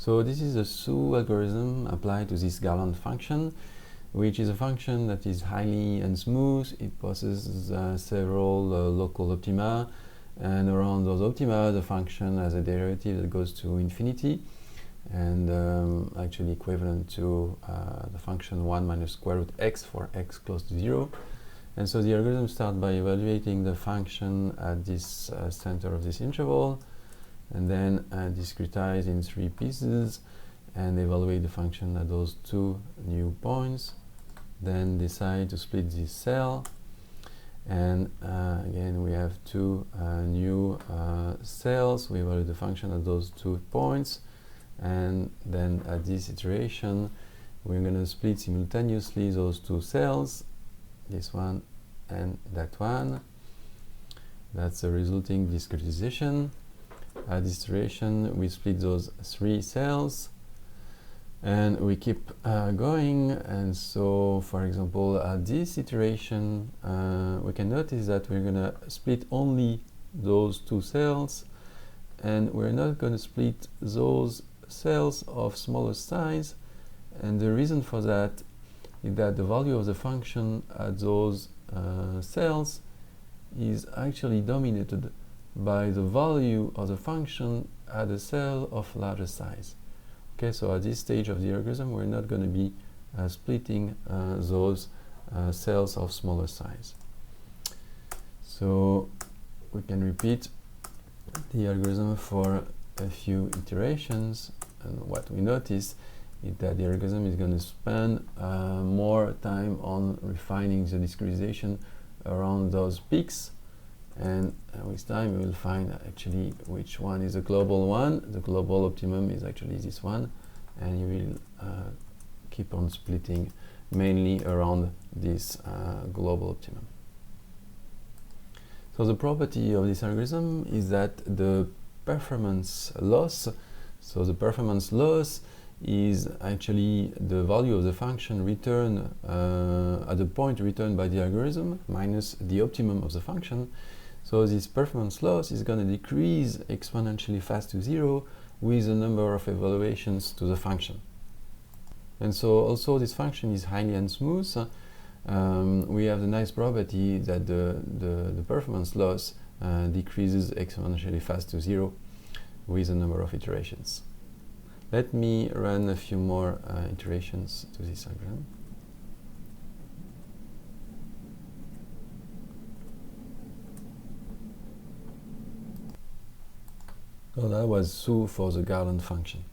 So this is a SOO algorithm applied to this garland function, which is a function that is highly unsmooth. It possesses several local optima, and around those optima the function has a derivative that goes to infinity, and actually equivalent to the function 1 minus square root x for x close to 0. And so the algorithm starts by evaluating the function at this center of this interval, and then discretize in 3 pieces and evaluate the function at those 2 new points. Then decide to split this cell, and again we have 2 new cells. We evaluate the function at those 2 points, and then at this iteration we're going to split simultaneously those 2 cells, this one and that one. That's the resulting discretization. At this iteration we split those 3 cells, and we keep going. And so, for example, at this iteration we can notice that we're going to split only those 2 cells, and we're not going to split those cells of smaller size. And the reason for that is that the value of the function at those cells is actually dominated by the value of the function at a cell of larger size. Okay, so at this stage of the algorithm we're not going to be splitting those cells of smaller size. So we can repeat the algorithm for a few iterations, and what we notice is that the algorithm is going to spend more time on refining the discretization around those peaks, and with time we will find actually which one is the global one. The global optimum is actually this one, and you will keep on splitting mainly around this global optimum. So the property of this algorithm is that the performance loss, so the performance loss is actually the value of the function returned at the point returned by the algorithm minus the optimum of the function. So this performance loss is going to decrease exponentially fast to 0 with the number of evaluations to the function. And so also this function is highly unsmooth. We have the nice property that the performance loss decreases exponentially fast to 0 with the number of iterations. Let me run a few more iterations to this algorithm. So that was SOO for the garland function.